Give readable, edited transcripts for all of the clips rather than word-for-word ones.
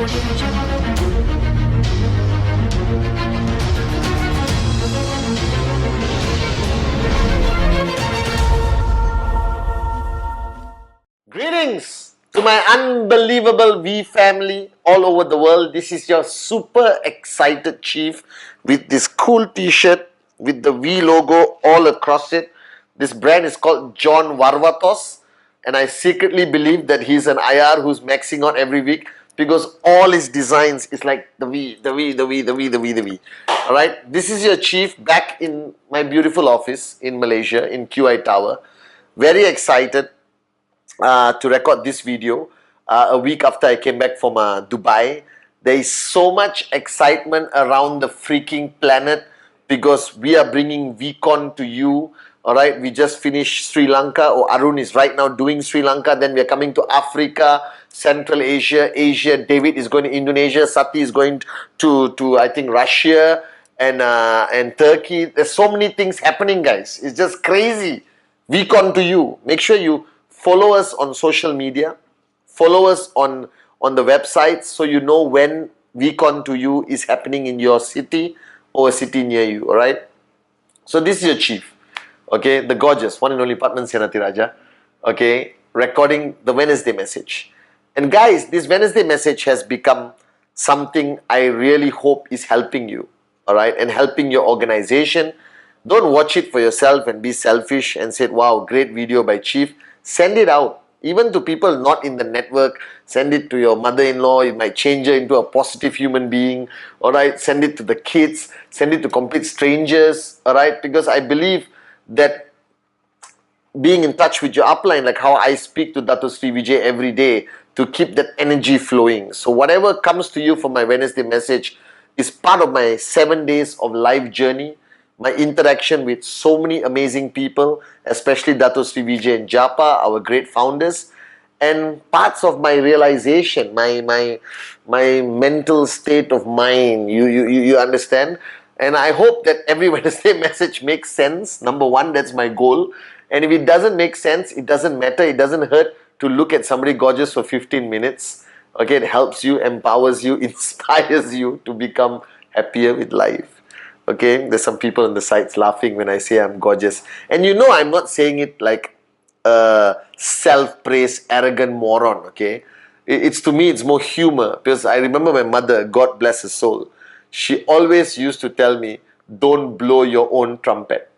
Greetings to my unbelievable V family all over the world. This is your super excited chief with this cool t-shirt with the V logo all across it. This brand is called John Varvatos, and I secretly believe that he's an IR who's maxing out every week because all his designs is like the V, the V, the V, the V, the V, the V. Alright, this is your chief back in my beautiful office in Malaysia in QI Tower. Very excited to record this video a week after I came back from Dubai. There is so much excitement around the freaking planet because we are bringing VCON to you. Alright, we just finished Sri Lanka, or Arun is right now doing Sri Lanka. Then we are coming to Africa, Central Asia, David is going to Indonesia, Sati is going to I think Russia and Turkey. There's so many things happening, guys. It's just crazy. VCON to you. Make sure you follow us on social media, follow us on the website so you know when VCON to you is happening in your city or a city near you, alright? So this is your chief, okay, the gorgeous, one and only Pathman Senathirajah, okay, recording the Wednesday message. And guys, this Wednesday message has become something I really hope is helping you, alright, and helping your organization. Don't watch it for yourself and be selfish and say, wow, great video by chief. Send it out, even to people not in the network. Send it to your mother-in-law. It might change her into a positive human being. Alright, send it to the kids. Send it to complete strangers. Alright, because I believe that being in touch with your upline, like how I speak to Dato Sri Vijay every day, to keep that energy flowing. So whatever comes to you from my Wednesday message is part of my 7 days of life journey. My interaction with so many amazing people, especially Dato Sri Vijay and Japa, our great founders, and parts of my realization, my mental state of mind, you understand? And I hope that every Wednesday message makes sense. Number one, that's my goal. And if it doesn't make sense, it doesn't matter, it doesn't hurt to look at somebody gorgeous for 15 minutes. Okay, it helps you, empowers you, inspires you to become happier with life. Okay, there's some people on the sides laughing when I say I'm gorgeous. And you know I'm not saying it like a self-praise, arrogant moron, okay? It's to me, it's more humor. Because I remember my mother, God bless her soul, she always used to tell me, don't blow your own trumpet.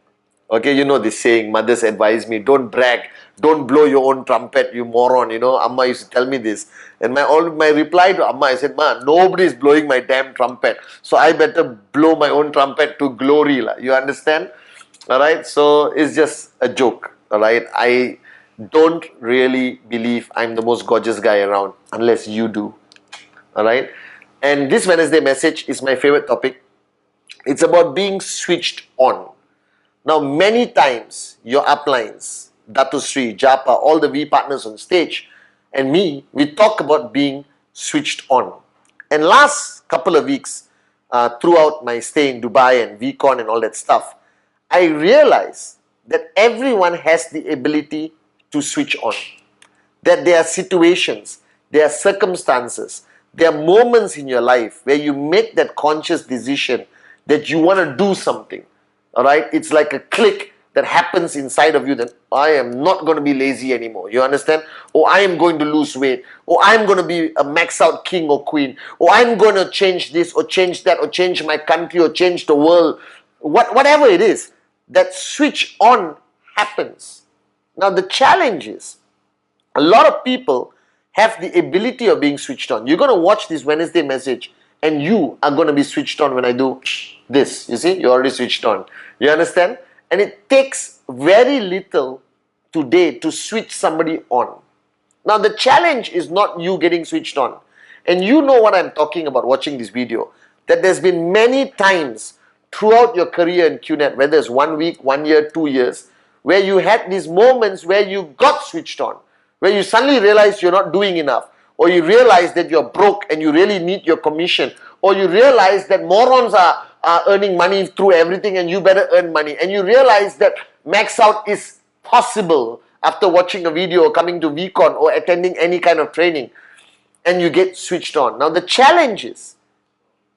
Okay, you know this saying, mothers advise me, don't brag, don't blow your own trumpet, you moron, you know. Amma used to tell me this. And my reply to Amma, I said, Ma, nobody is blowing my damn trumpet. So I better blow my own trumpet to glory. You understand? Alright, so it's just a joke. Alright, I don't really believe I'm the most gorgeous guy around unless you do. Alright, and this Wednesday message is my favorite topic. It's about being switched on. Now, many times, your uplines, Dato Sri, Japa, all the V partners on stage, and me, we talk about being switched on. And last couple of weeks, throughout my stay in Dubai and VCON and all that stuff, I realized that everyone has the ability to switch on. That there are situations, there are circumstances, there are moments in your life where you make that conscious decision that you want to do something. Alright, it's like a click that happens inside of you that I am not going to be lazy anymore. You understand? Or I am going to lose weight. Or I'm going to be a max out king or queen. Or I'm going to change this or change that or change my country or change the world. Whatever it is, that switch on happens. Now the challenge is, a lot of people have the ability of being switched on. You're going to watch this Wednesday message and you are going to be switched on when I do this. You see, you're already switched on. You understand? And it takes very little today to switch somebody on. Now the challenge is not you getting switched on. And you know what I'm talking about watching this video. That there's been many times throughout your career in QNet, whether it's 1 week, 1 year, 2 years, where you had these moments where you got switched on. Where you suddenly realize you're not doing enough. Or you realize that you're broke and you really need your commission. Or you realize that morons are earning money through everything and you better earn money. And you realize that max out is possible after watching a video or coming to VCON or attending any kind of training. and you get switched on. Now the challenge is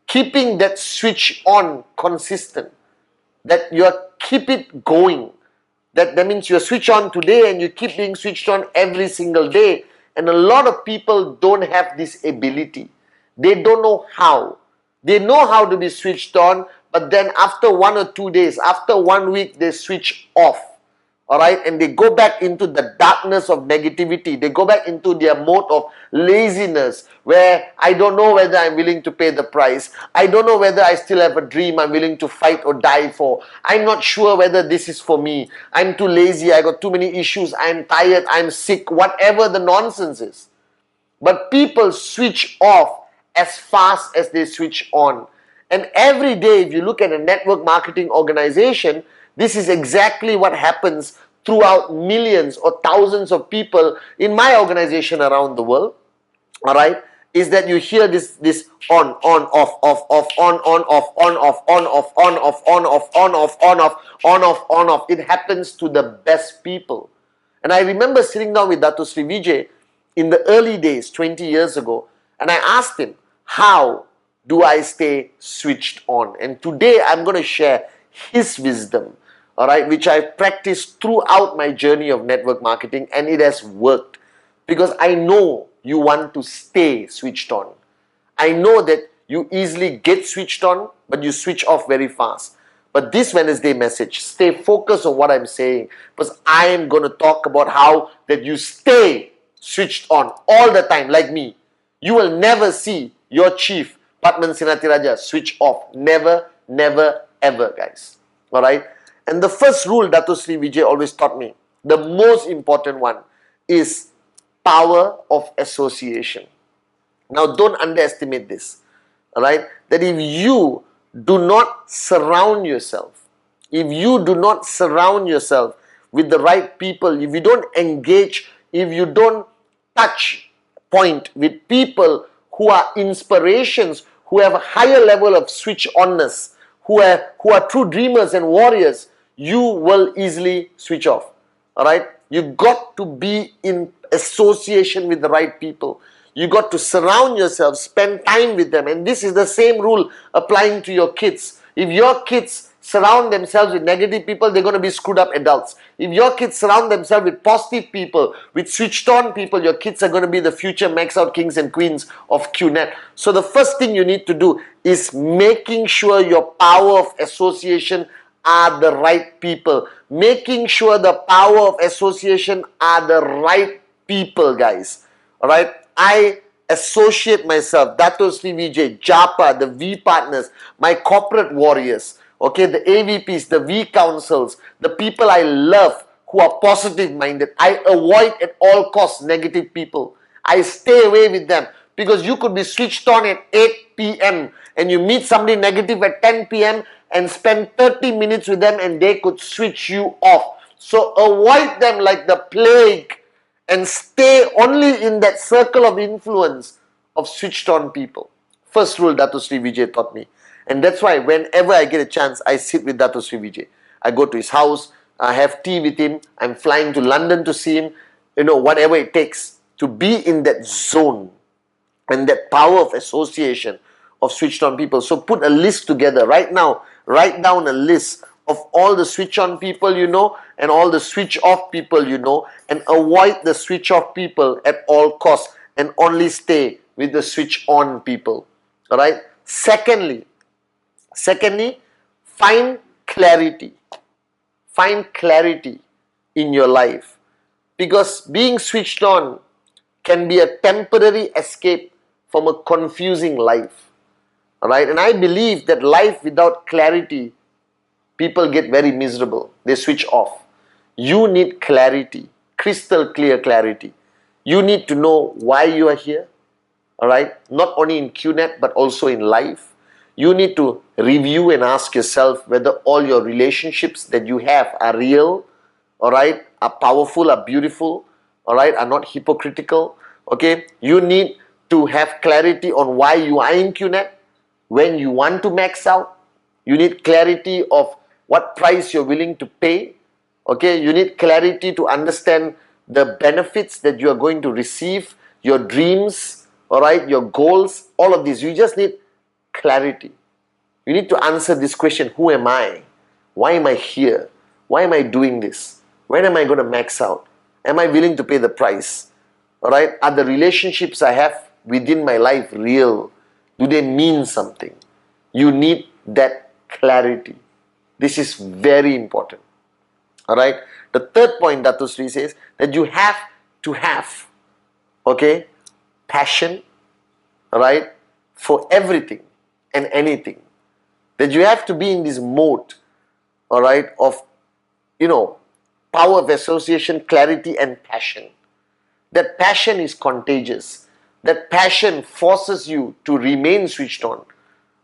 keeping that switch on consistent, that you keep it going. That means you switch on today and you keep being switched on every single day. And a lot of people don't have this ability. They don't know how. They know how to be switched on, but then after 1 or 2 days, after 1 week, they switch off. Alright, and they go back into the darkness of negativity. They go back into their mode of laziness, where I don't know whether I'm willing to pay the price. I don't know whether I still have a dream I'm willing to fight or die for. I'm not sure whether this is for me. I'm too lazy. I got too many issues. I'm tired. I'm sick. Whatever the nonsense is. But people switch off as fast as they switch on. And every day, if you look at a network marketing organization, this is exactly what happens throughout millions or thousands of people in my organization around the world. Alright, is that you hear this on, off, on, off, on, off, on, off, on, off, on, off, on, off, on, off, on, off, on, off. It happens to the best people. And I remember sitting down with Dato Sri Vijay in the early days, 20 years ago, and I asked him, how do I stay switched on? And today I'm going to share his wisdom, all right, which I've practiced throughout my journey of network marketing, and it has worked because I know you want to stay switched on. I know that you easily get switched on, but you switch off very fast. But this Wednesday message, stay focused on what I'm saying, because I am going to talk about how that you stay switched on all the time, like me. You will never see your chief, Pathman Senathirajah, switch off. Never, never, ever, guys. Alright? And the first rule Dato Sri Vijay always taught me, the most important one, is power of association. Now, don't underestimate this. Alright? That if you do not surround yourself, with the right people, if you don't engage, if you don't touch point with people who are inspirations, who have a higher level of switch onness, who are true dreamers and warriors, you will easily switch off. Alright? You got to be in association with the right people. You got to surround yourself, spend time with them. And this is the same rule applying to your kids. If your kids surround themselves with negative people, they're going to be screwed up adults. If your kids surround themselves with positive people, with switched on people, your kids are going to be the future max out kings and queens of QNet. So the first thing you need to do is making sure your power of association are the right people. Making sure the power of association are the right people, guys. Alright? I associate myself, Dato Sri Vijay, Japa, the V partners, my corporate warriors, okay, the AVPs, the V councils, the people I love who are positive minded. I avoid at all costs negative people. I stay away with them, because you could be switched on at 8 p.m. and you meet somebody negative at 10 p.m. and spend 30 minutes with them and they could switch you off. So avoid them like the plague and stay only in that circle of influence of switched on people. First rule Dato Sri Vijay taught me. And that's why whenever I get a chance, I sit with Dato Sri Vijay. I go to his house, I have tea with him, I'm flying to London to see him, whatever it takes to be in that zone and that power of association of switched on people. So put a list together right now. Write down a list of all the switch on people you know and all the switch off people you know, and avoid the switch off people at all costs and only stay with the switch on people. Alright? Secondly, find clarity. Find clarity in your life, because being switched on can be a temporary escape from a confusing life. Alright? And I believe that life without clarity, people get very miserable. They switch off. You need clarity, crystal clear clarity. You need to know why you are here. Alright? Not only in QNet, but also in life. You need to review and ask yourself whether all your relationships that you have are real, alright, are powerful, are beautiful, alright, are not hypocritical. Okay? You need to have clarity on why you are in QNet, when you want to max out. You need clarity of what price you're willing to pay. Okay? You need clarity to understand the benefits that you are going to receive, your dreams, alright, your goals, all of this. You just need clarity. You need to answer this question: who am I? Why am I here? Why am I doing this? When am I going to max out? Am I willing to pay the price? Alright, are the relationships I have within my life real? Do they mean something? You need that clarity. This is very important. Alright, the third point Datu Sri says that you have to have, okay, passion, alright, for everything and anything. That you have to be in this mode, alright, of, power of association, clarity and passion. That passion is contagious. That passion forces you to remain switched on.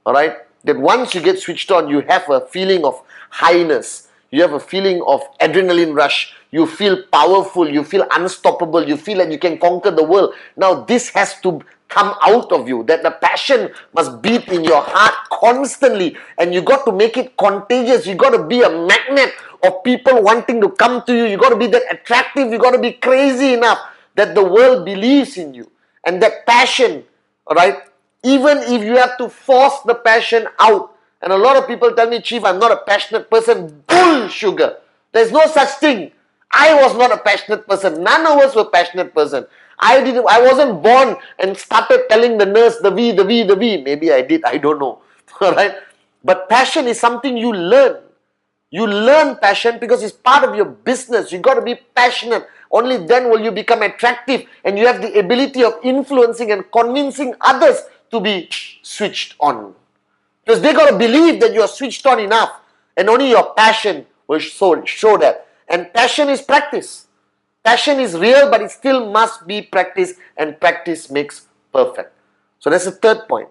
Alright? That once you get switched on, you have a feeling of highness. You have a feeling of adrenaline rush. You feel powerful. You feel unstoppable. You feel like you can conquer the world. Now this has to come out of you. That the passion must beat in your heart constantly. And you got to make it contagious. You got to be a magnet of people wanting to come to you. You got to be that attractive. You got to be crazy enough that the world believes in you. And that passion, alright, even if you have to force the passion out. And a lot of people tell me, Chief, I'm not a passionate person. Bull sugar. There's no such thing. I was not a passionate person. None of us were passionate person. I wasn't born and started telling the nurse the V. Maybe I did, I don't know. Alright? But passion is something you learn. You learn passion because it's part of your business. You got to be passionate. Only then will you become attractive and you have the ability of influencing and convincing others to be switched on. Because they got to believe that you are switched on enough, and only your passion will show that. And passion is practice. Passion is real, but it still must be practiced, and practice makes perfect. So that's the third point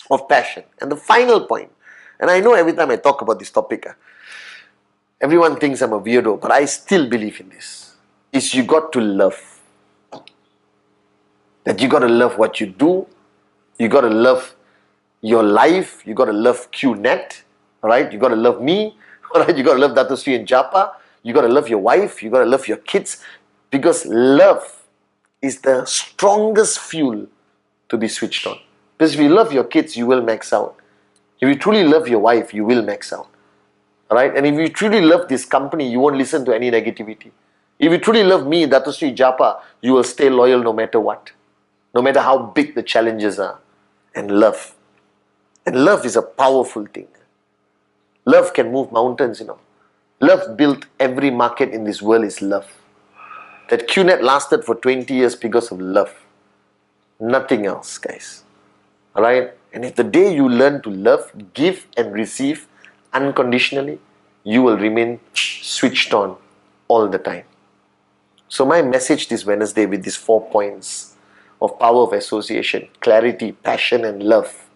of passion. And the final point, and I know every time I talk about this topic, everyone thinks I'm a weirdo, but I still believe in this, is you got to love. That you got to love what you do. You got to love your life. You got to love QNet. Alright? You got to love me. Alright? You got to love Datu Sri and Japa. You got to love your wife. You got to love your kids. Because love is the strongest fuel to be switched on. Because if you love your kids, you will max out. If you truly love your wife, you will max out. Alright? And if you truly love this company, you won't listen to any negativity. If you truly love me, Datu Sri Japa, you will stay loyal no matter what. No matter how big the challenges are. And love. And love is a powerful thing. Love can move mountains, Love built every market in this world is love. That QNet lasted for 20 years because of love. Nothing else, guys. Alright? And if the day you learn to love, give and receive unconditionally, you will remain switched on all the time. So my message this Wednesday with these 4 points of power of association, clarity, passion and love,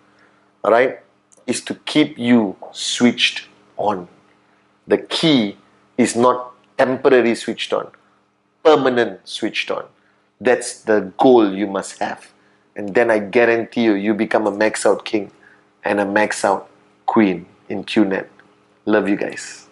alright, is to keep you switched on. The key is not temporary switched on, permanent switched on. That's the goal you must have. And then I guarantee you, you become a max out king and a max out queen in QNet. Love you guys.